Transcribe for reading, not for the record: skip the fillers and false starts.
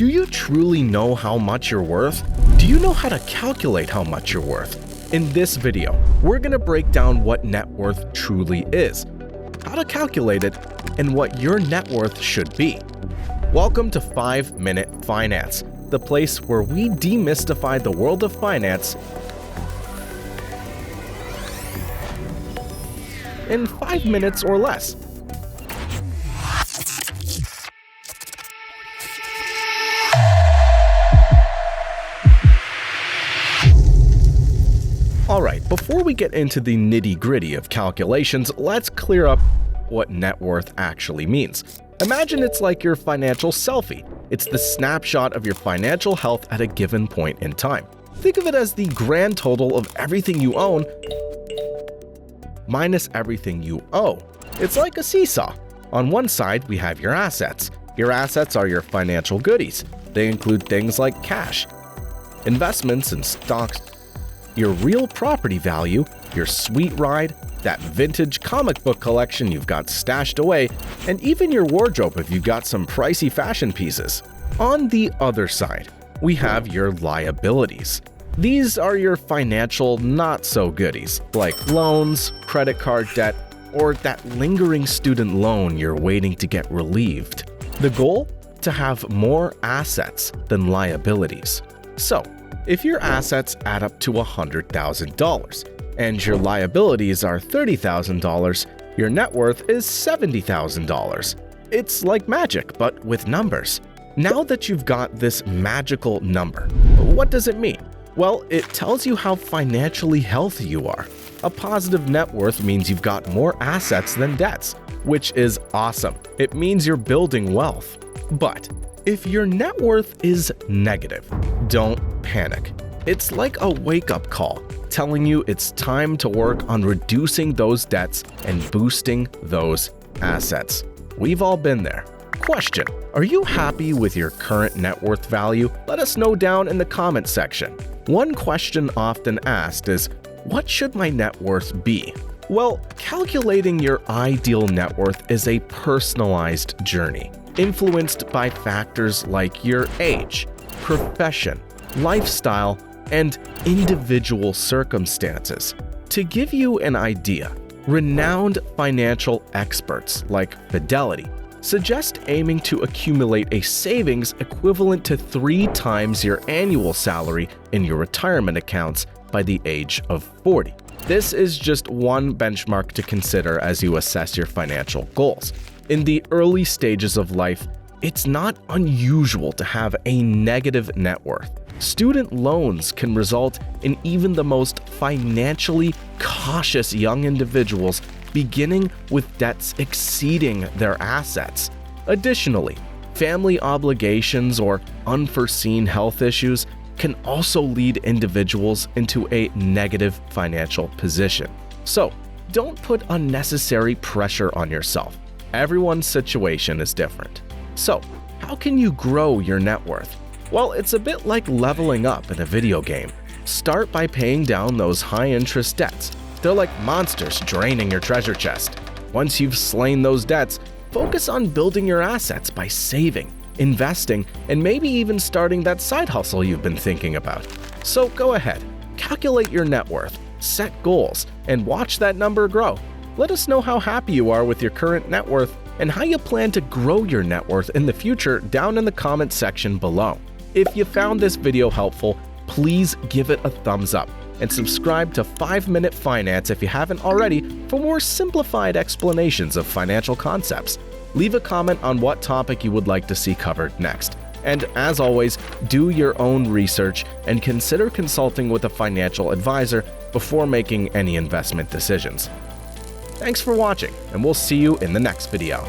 Do you truly know how much you're worth? Do you know how to calculate how much you're worth? In this video, we're going to break down what net worth truly is, how to calculate it, and what your net worth should be. Welcome to 5 Minute Finance, the place where we demystify the world of finance in 5 minutes or less. Alright, before we get into the nitty-gritty of calculations, let's clear up what net worth actually means. Imagine it's like your financial selfie. It's the snapshot of your financial health at a given point in time. Think of it as the grand total of everything you own minus everything you owe. It's like a seesaw. On one side, we have your assets. Your assets are your financial goodies. They include things like cash, investments and stocks, your real property value, your sweet ride, that vintage comic book collection you've got stashed away, and even your wardrobe if you've got some pricey fashion pieces. On the other side, we have your liabilities. These are your financial not-so-goodies, like loans, credit card debt, or that lingering student loan you're waiting to get relieved. The goal? To have more assets than liabilities. So, if your assets add up to $100,000 and your liabilities are $30,000, your net worth is $70,000. It's like magic, but with numbers. Now that you've got this magical number, what does it mean? Well, it tells you how financially healthy you are. A positive net worth means you've got more assets than debts, which is awesome. It means you're building wealth. But if your net worth is negative, don't panic. It's like a wake-up call, telling you it's time to work on reducing those debts and boosting those assets. We've all been there. Question: are you happy with your current net worth value? Let us know down in the comment section. One question often asked is, what should my net worth be? Well, calculating your ideal net worth is a personalized journey, influenced by factors like your age, profession, lifestyle, and individual circumstances. To give you an idea, renowned financial experts like Fidelity suggest aiming to accumulate a savings equivalent to 3 times your annual salary in your retirement accounts by the age of 40. This is just one benchmark to consider as you assess your financial goals. In the early stages of life, it's not unusual to have a negative net worth. Student loans can result in even the most financially cautious young individuals beginning with debts exceeding their assets. Additionally, family obligations or unforeseen health issues can also lead individuals into a negative financial position. So, don't put unnecessary pressure on yourself. Everyone's situation is different. So, how can you grow your net worth? Well, it's a bit like leveling up in a video game. Start by paying down those high-interest debts. They're like monsters draining your treasure chest. Once you've slain those debts, focus on building your assets by saving, investing, and maybe even starting that side hustle you've been thinking about. So go ahead, calculate your net worth, set goals, and watch that number grow. Let us know how happy you are with your current net worth and how you plan to grow your net worth in the future down in the comment section below. If you found this video helpful, please give it a thumbs up and subscribe to 5 Minute Finance if you haven't already for more simplified explanations of financial concepts. Leave a comment on what topic you would like to see covered next. And as always, do your own research and consider consulting with a financial advisor before making any investment decisions. Thanks for watching, and we'll see you in the next video.